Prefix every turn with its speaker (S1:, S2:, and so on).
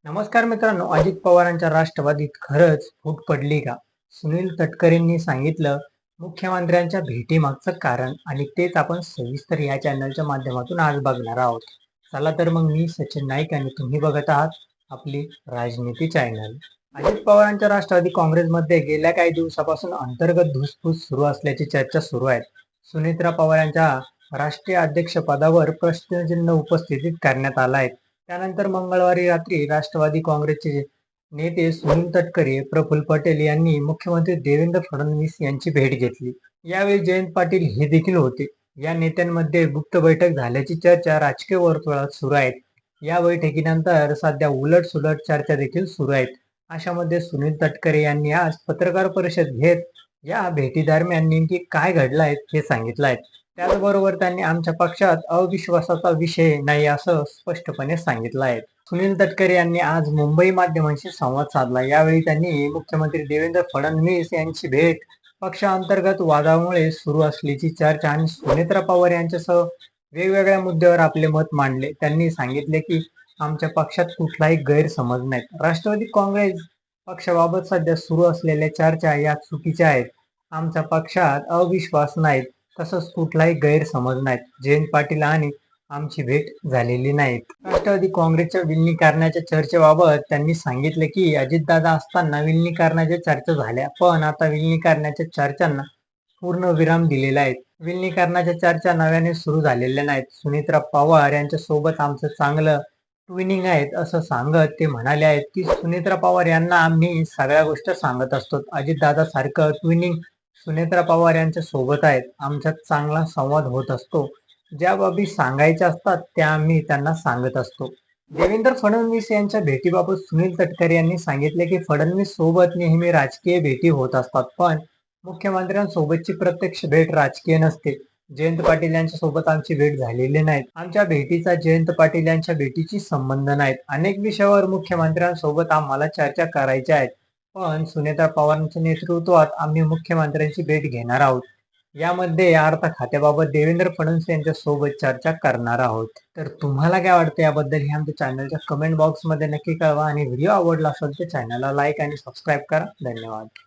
S1: नमस्कार मित्रांनो, अजित पवारांच्या राष्ट्रवादीत खरंच फूट पडली का? सुनील तटकरेंनी सांगितलं मुख्यमंत्र्यांच्या भेटीमागचं कारण आणि तेच आपण सविस्तर या चॅनलच्या माध्यमातून आज बघणार आहोत. चला तर मग मी सचिन नाईक आणि तुम्ही बघत आहात आपली राजनीती चॅनल. अजित पवारांच्या राष्ट्रवादी काँग्रेसमध्ये गेल्या काही दिवसापासून अंतर्गत धुसफूस सुरू असल्याची चर्चा सुरू आहे. सुनेत्रा पवार यांच्या राष्ट्रीय अध्यक्षपदावर प्रश्नचिन्ह उपस्थित करण्यात आला आहे. त्यानंतर मंगळवारी रात्री राष्ट्रवादी काँग्रेसचे नेते सुनील तटकरे, प्रफुल्ल पटेल यांनी मुख्यमंत्री देवेंद्र फडणवीस यांची भेट घेतली. यावेळी जयंत पाटील हे देखील होते. या नेत्यांमध्ये गुप्त बैठक झाल्याची चर्चा राजकीय वर्तुळात सुरू आहे. या बैठकीनंतर सध्या उलट-सुलट चर्चा देखील सुरू आहेत. अशामध्ये सुनील तटकरे यांनी आज पत्रकार परिषद घेत या भेटीदरम्यान नेमकी काय घडलं आहे हे सांगितलं आहे. त्याचबरोबर त्यांनी आमच्या पक्षात अविश्वासाचा विषय नाही असं स्पष्टपणे सांगितलं आहे. सुनील तटकरे यांनी आज मुंबई माध्यमांशी संवाद साधला. यावेळी त्यांनी मुख्यमंत्री देवेंद्र फडणवीस यांची भेट पक्षांतर्गत वादामुळे सुरू असल्याची चर्चा आणि सुनेत्रा पवार यांच्यासह वेगवेगळ्या मुद्द्यावर आपले मत मांडले. त्यांनी सांगितले की आमच्या पक्षात कुठलाही गैरसमज नाही. राष्ट्रवादी काँग्रेस पक्षाबाबत सध्या सुरू असलेल्या चर्चा या चुकीच्या आहेत. आमच्या पक्षात अविश्वास नाहीत, तसंच कुठलाही गैरसमज नाहीत. जयंत पाटील आणि आमची भेट झालेली नाही. राष्ट्रवादी काँग्रेसच्या विलिनीकरणाच्या चर्चेबाबत त्यांनी सांगितले की अजितदादा असताना विलिनीकरणाच्या चर्चा झाल्या, पण आता विलिनीकरणाच्या चर्चांना पूर्ण विराम दिलेला आहे. विलिनीकरणाच्या चर्चा नव्याने सुरू झालेल्या नाहीत. सुनेत्रा पवार यांच्या सोबत आमचं चांगलं ट्विनिंग आहे असं सांगत ते म्हणाले आहेत की सुनेत्रा पवार यांना आम्ही सगळ्या गोष्टी सांगत असतो. अजितदादा सारखं ट्विनिंग सुनेत्रा पवार यांच्या सोबत आहेत. आमच्यात चांगला संवाद होत असतो. ज्या बाबी सांगायच्या असतात त्या आम्ही त्यांना सांगत असतो. देवेंद्र फडणवीस यांच्या भेटीबाबत सुनील तटकरे यांनी सांगितले की फडणवीस सोबत नेहमी राजकीय भेटी होत असतात, पण मुख्यमंत्र्यांसोबतची प्रत्यक्ष भेट राजकीय नसते. जयंत पाटील यांच्या सोबत आमची भेट झालेली नाही. आमच्या भेटीचा जयंत पाटील यांच्या भेटीची संबंध नाहीत. अनेक विषयावर मुख्यमंत्र्यांसोबत आम्हाला चर्चा करायच्या आहेत, पण सुनेत्रा पवारांच्या नेतृत्वात आम्ही मुख्यमंत्र्यांची भेट घेणार आहोत. यामध्ये अर्थ खात्याबाबत देवेंद्र फडणवीस यांच्या सोबत चर्चा करणार आहोत. तर तुम्हाला काय वाटतं याबद्दल हे आमच्या चॅनलच्या कमेंट बॉक्समध्ये नक्की कळवा आणि व्हिडिओ आवडला असेल तर चॅनलला लाईक आणि सबस्क्राईब करा. धन्यवाद.